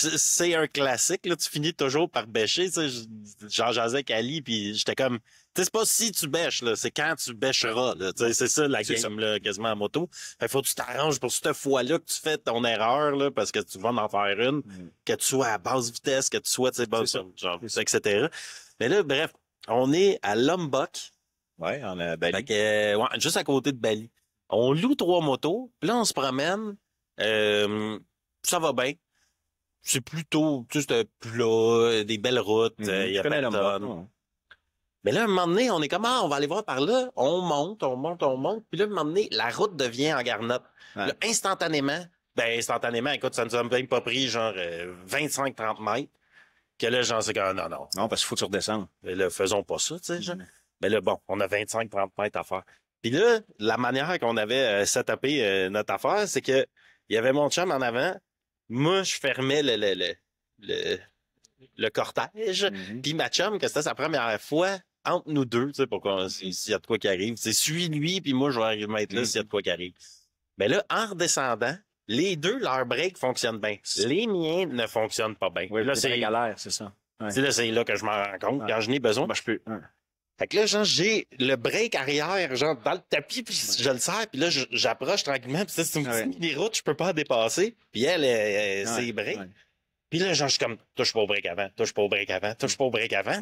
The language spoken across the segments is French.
c'est un classique, là. Tu finis toujours par bêcher, tu sais. J'en jasais avec Ali, puis j'étais comme, tu sais, c'est pas si tu bêches, là. C'est quand tu bêcheras, là. Tu sais, c'est ça, la game, là, quasiment en moto. Fait faut que tu t'arranges pour cette fois-là que tu fais ton erreur, là, parce que tu vas en faire une, que tu sois à basse vitesse, que tu sois, tu sais, bon, genre, etc. Mais là, bref, on est à Lombok. Ouais, on a Bali. Fait que, ouais, juste à côté de Bali. On loue 3 motos, puis là, on se promène. Ça va bien. C'est plutôt, tu sais, c'est plat, des belles routes, y a pas de tonnes. Mais là, un moment donné, on est comme, on va aller voir par là. On monte. Puis là, un moment donné, la route devient en garnotte. Ouais. Là, instantanément, écoute, ça nous a même pas pris genre 25-30 mètres. Que là, j'en sais que non. Non, parce qu'il faut que tu redescendes. Mais là, faisons pas ça, tu sais, genre. Mais là, bon, on a 25-30 mètres à faire. Puis là, la manière qu'on avait setupé notre affaire, c'est que il y avait mon chum en avant. Moi, je fermais le cortège. Puis ma chum, que c'était sa première fois entre nous deux, tu sais, pour qu'on, s'il y a de quoi qui arrive. C'est suis-lui, puis moi, je vais arriver mettre là s'il y a de quoi qui arrive. Mais là, en redescendant, les deux, leur break fonctionne bien. Les miens ne fonctionnent pas bien. Oui, là, c'est galère, c'est ça. Ouais. C'est là que je m'en rends compte. Quand je n'ai besoin, ben, je peux. Fait que là, genre, j'ai le break arrière, genre, dans le tapis, puis je le serre, puis là, j'approche tranquillement, puis c'est une petite mini-route, je peux pas dépasser. Puis elle c'est break. Ouais. Puis là, genre, je suis comme, touche pas au break avant, tu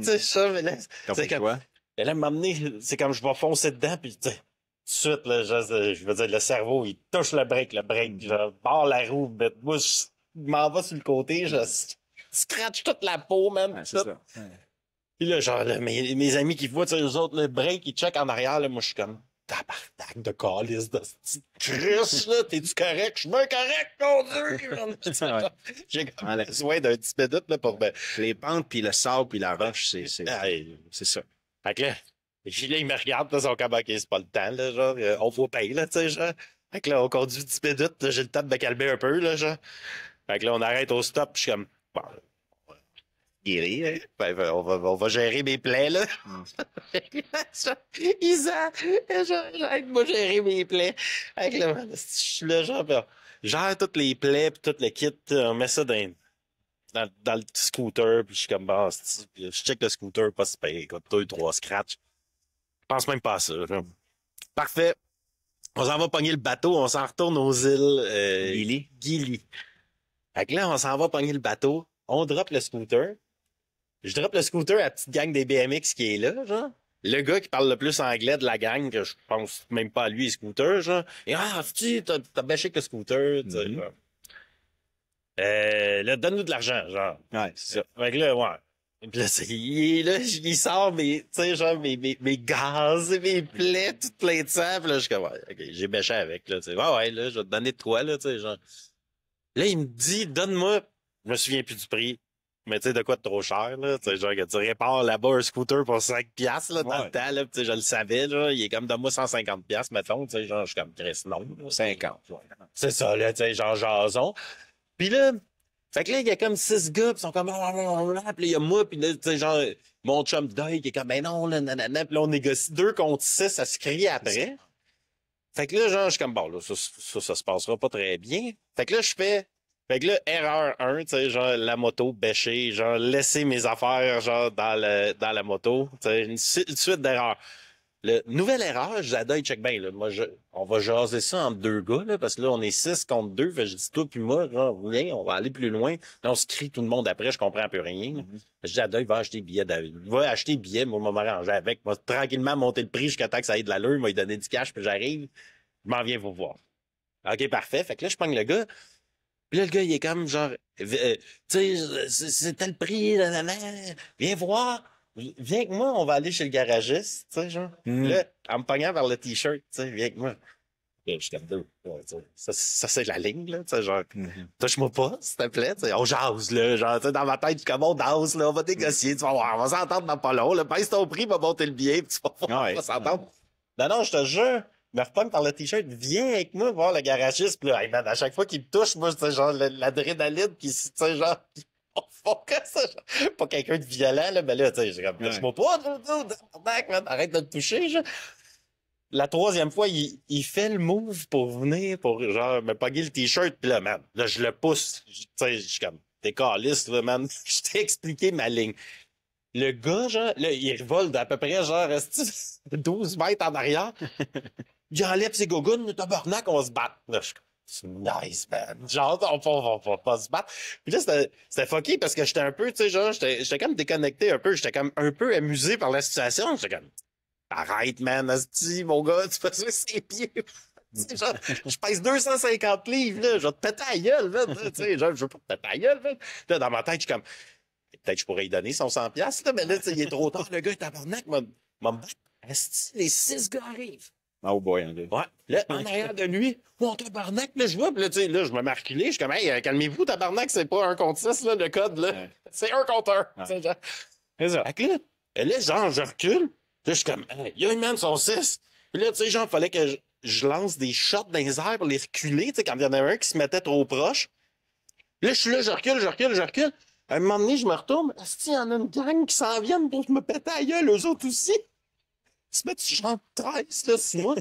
sais, ça, mais là, c'est comme... Et là, m'amener, c'est comme, je vais foncer dedans, puis tu sais, tout de suite, là, je veux dire, le cerveau, il touche le break, je barre la roue, mais moi, je m'en vais sur le côté, je scratch toute la peau, même. Ouais, c'est ça. Ouais. Puis là, genre, là, mes amis qui voient, tu sais, eux autres, le break, ils checkent en arrière, là, moi, je suis comme, tabarnak de calice de petite cruche, là, t'es-tu correct? Je suis bien correct, mon Dieu! J'ai comme besoin d'un petit minute, là, pour les pentes, puis le sable, puis la roche, c'est ça. Fait que là, il me regarde, là, ils sont comme, OK, c'est pas le temps, là, genre, on faut payer, là, tu sais, genre. Fait que là, on conduit 10 minutes, là, j'ai le temps de me calmer un peu, là, genre. Fait que là, on arrête au stop, je suis comme, bon, guérir, hein? Ben, on va gérer mes plaies, là. Isa, aide-moi gérer mes plaies. Avec le, je suis là, genre, gère toutes les plaies, puis tout le kit, on met ça dans le petit scooter, puis je suis comme, bah, je check le scooter, pas si pire, quoi, 2-3 scratch. Je pense même pas à ça, genre. Parfait. On s'en va pogner le bateau, on s'en retourne aux îles, Gili. Fait que là, on s'en va pogner le bateau, on drop le scooter. Je drop le scooter à la petite gang des BMX qui est là, genre. Le gars qui parle le plus anglais de la gang, que je pense même pas à lui, scooter, genre. Et tu t'as bêché avec le scooter, tu sais, genre. Là, donne-nous de l'argent, genre. Ouais, c'est ça. Fait que là, ouais. Et puis là, il sort mes, tu sais, genre, mes gaz et mes plaies, tout plein de sang. Puis là, je suis comme, ouais, OK, j'ai bêché avec, là, tu sais. Ouais, là, je vais te donner de quoi, là, tu sais, genre. Là, il me dit, donne-moi, je me souviens plus du prix. Mais tu sais, de quoi de trop cher, là? Tu sais, genre, que tu répares là-bas un scooter pour 5 piastres, là, dans le temps, là. Tu sais, je le savais, là. Il est comme, donne-moi 150 piastres, mettons. Tu sais, genre, je suis comme, Chris, non. 50. Ouais. C'est ça, là, tu sais, genre, jason. Puis là, fait que là, il y a comme 6 gars, pis ils sont comme, puis là, il y a moi, puis là, tu sais, genre, mon chum Deuil qui est comme, ben non, là, nanana. Puis là, on négocie 2 contre 6, ça se crie après. Fait que là, genre, je suis comme, bon, là, ça se passera pas très bien. Fait que là, fait que là, erreur 1, tu sais, genre, la moto bêchée, genre, laisser mes affaires, genre, dans la moto, tu sais, une suite d'erreurs. Nouvelle erreur, j'adore, check bien, là. Moi, on va jaser ça entre 2 gars, là, parce que là, on est 6 contre 2, fait que je dis toi puis moi, genre, viens, on va aller plus loin. Là, on se crie tout le monde après, je comprends un peu rien. Je dis à Deuil, va acheter des billets, va acheter des billets, moi, je vais m'arranger avec, moi, tranquillement monter le prix jusqu'à temps que ça ait de l'allure, moi, il donner du cash, puis j'arrive, je m'en viens vous voir. OK, parfait. Fait que là, je pogne le gars. Puis là, le gars, il est comme genre, tu sais, c'est tel prix, nanana. Viens voir. Viens avec moi, on va aller chez le garagiste, tu sais, genre. Là, en me pognant vers le t-shirt, tu sais, viens avec moi. Je suis comme deux. Ouais, ça c'est la ligne, là, tu sais, genre, touche-moi pas, s'il te plaît, tu sais, on jase, là, genre, tu sais, dans ma tête, je comme on danse, là, on va négocier, tu vas voir, on va s'entendre dans pas long, là, baisse ton prix, va monter le billet, puis tu vas voir, on va s'entendre. Non, je te jure. Me repogne par le t-shirt, viens avec moi voir le garagiste. Puis là, hey man, à chaque fois qu'il me touche, moi, c'est genre l'adrénaline qui, tu sais, genre, on focus, ça, genre, pas quelqu'un de violent, là, mais là, tu sais, j'ai comme, touche-moi pas, man, arrête de te toucher, genre. La 3e fois, il fait le move pour venir, pour, genre, me pogner le t-shirt, puis là, man, là, je le pousse, tu sais, je suis comme, t'es caliste, là, man. Je t'ai expliqué ma ligne. Le gars, genre, là, il vole d'à peu près, genre, 12 mètres en arrière. Il enlève ses gogoons, tabarnak, on se bat. Là, je suis comme, nice, man. Genre, on va pas se battre. Puis là, c'était fucké parce que j'étais un peu, tu sais, genre, j'étais comme déconnecté un peu. J'étais comme un peu amusé par la situation. J'étais comme, arrête, man, asti, mon gars, tu fais ça ses pieds. Tu sais, genre, je pèse 250 livres, là, je vais te péter la gueule, man. Tu sais, genre, je veux pas te péter la gueule, man. Là, dans ma tête, je suis comme, peut-être que je pourrais y donner son 100 piastres, là, mais là, tu sais, il est trop tard. Le gars est tabarnak, m'a me battre. Asti, les 6 gars arrivent. Oh boy, hein, Ouais. Là, en arrière de lui, mon tabarnak, là, je vois, puis là, tu sais, là, je me mets reculé, je suis comme, hey, calmez-vous, tabarnak, c'est pas 1 contre 6, là, le code, là. Ouais. C'est 1 contre 1. Ouais. C'est genre. C'est ça. Fait que là, genre, je recule, là, je suis comme, hey, yo, man, sont 6. Puis là, tu sais, genre, fallait que je lance des shots dans les airs pour les reculer, tu sais, quand il y en avait un qui se mettait trop proche. Là, je suis là, je recule. À un moment donné, je me retourne, asti, il y en a une gang qui s'en viennent pour me péter la gueule, eux autres aussi. Ils se mettent genre 13, là, sur moi.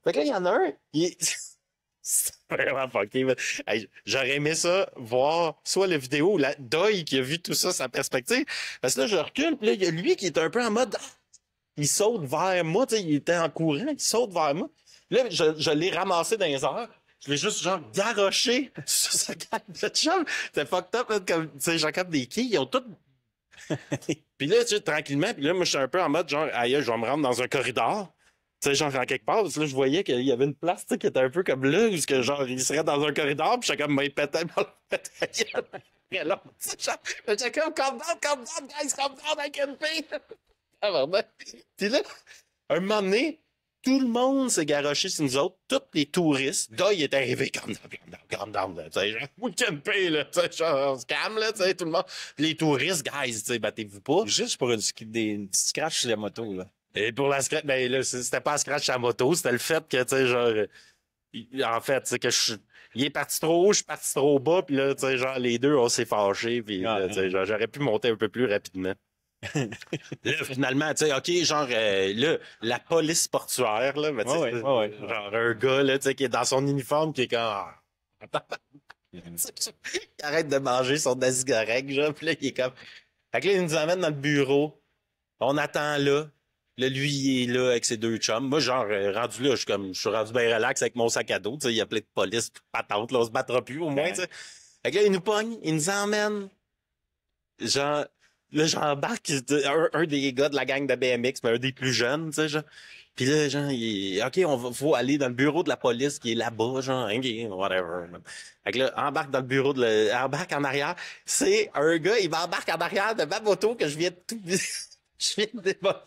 Fait que là, il y en a un, c'est vraiment fucké. Hey, j'aurais aimé ça, voir soit la vidéo ou la Doyle qui a vu tout ça, sa perspective. Parce que là, je recule, puis là, il y a lui qui est un peu en mode, il saute vers moi, tu sais, il était en courant, il saute vers moi. Là, je l'ai ramassé dans les airs. Je l'ai juste, genre, garoché sur sa gang de chum. C'était fucked up, là, comme, tu sais, genre, comme des quilles, ils ont tout. Puis là, tu sais, tranquillement, puis là, moi, je suis un peu en mode, genre, aïe, je vais me rendre dans un corridor. Tu sais, genre, en quelque part, parce que là, je voyais qu'il y avait une place, tu sais, qui était un peu comme là, où que, genre, il serait dans un corridor, puis j'étais comme, il pétait, très long. Tu sais, genre, j'étais comme, calm down, guys, calm down, I can pay. Puis là, un moment donné, tout le monde s'est garoché sur nous autres, tous les touristes. Là, il est arrivé, calm down, là, tu sais, genre, we can pay, là, tu sais, genre, on se calme, là, tu sais, tout le monde. Puis les touristes, guys, tu sais, battez-vous pas. Juste pour une petite scratch sur la moto, là. Et pour la scratch, ben là, c'était pas la scratch à la moto, c'était le fait que, tu sais, genre, en fait, c'est que il est parti trop haut, je suis parti trop bas, puis là, tu sais, genre, les deux, on s'est fâchés, puis là, tu sais, genre, j'aurais pu monter un peu plus rapidement. Là, finalement, tu sais, OK, genre, là, la police portuaire, là, mais tu sais, genre, un gars, là, tu sais, qui est dans son uniforme, qui est comme, il arrête de manger son nazi-goreg, genre, puis là, il est comme, fait que là, il nous emmène dans le bureau, on attend là. Là, lui, il est là avec ses 2 chums. Moi, genre, rendu là, je suis rendu bien relax avec mon sac à dos. Tu sais, il y a plein de police, patente, là, on se battra plus, au moins, tu sais. Fait que là, il nous pogne, il nous emmène. Genre, là, j'embarque un des gars de la gang de BMX, mais un des plus jeunes, tu sais, genre. Puis là, genre, faut aller dans le bureau de la police qui est là-bas, genre, whatever. Fait que là, embarque en arrière. C'est un gars, il m'embarque en arrière de ma moto que je viens de tout... Je viens de démolir.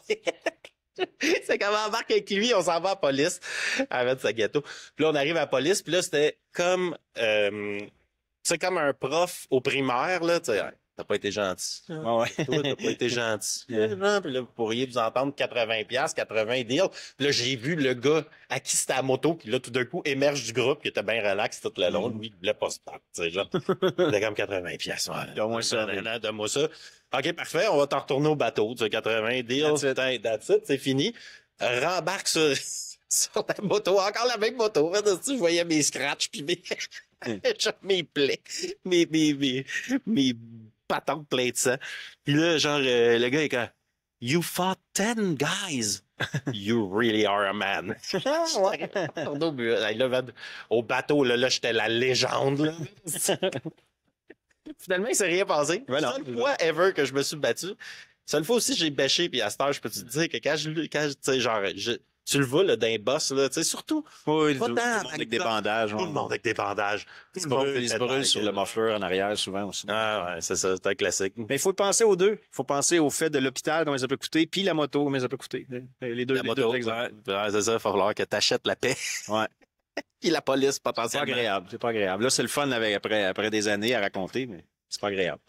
C'est comme on embarque avec lui, on s'en va à la police avec sa gâteau. Puis là, on arrive à la police, puis là, c'était comme c'est comme un prof au primaire, là, tu sais, t'as pas été gentil. Ouais. Toi, t'as pas été gentil. Puis là, vous pourriez vous entendre 80 piastres, 80 deals. Puis là, j'ai vu le gars à qui c'était la moto, qui là, tout d'un coup, émerge du groupe, qui était bien relax tout le long. Lui, il voulait pas se battre, tu sais, genre. Il était comme 80 piastres. Ouais. Donne-moi ça. Donne-moi ça. OK, parfait, on va t'en retourner au bateau, tu sais, 80 deals. That's it, c'est fini. Rembarque sur ta moto, encore la même moto. Je voyais mes scratchs, puis mes plaies, mes patentes pleines de sang. Puis là, genre, le gars est comme, you fought 10 guys. You really are a man. Au bateau, là, j'étais la légende, là. Finalement, il s'est rien passé. Voilà. Seule fois ever que je me suis battu. Seule fois aussi, j'ai bêché, puis à cette heure, je peux te dire que quand tu sais, genre, tu le vois, là, d'un boss, là, tu sais, surtout. Oui, tout le monde avec des bandages. Tout le monde avec des bandages. Il se brûle sur le muffler en arrière, souvent aussi. Ah, ouais, c'est ça, c'est un classique. Mais il faut penser aux deux. Il faut penser au fait de l'hôpital, combien ça peut coûter, puis la moto, combien ça peut coûter. Les deux, La moto, exemples. Ouais, c'est ça, il va falloir que t'achètes la paix. Ouais. Puis la police, C'est pas potentiellement. agréable. C'est pas agréable. Là, c'est le fun après des années à raconter, mais c'est pas agréable.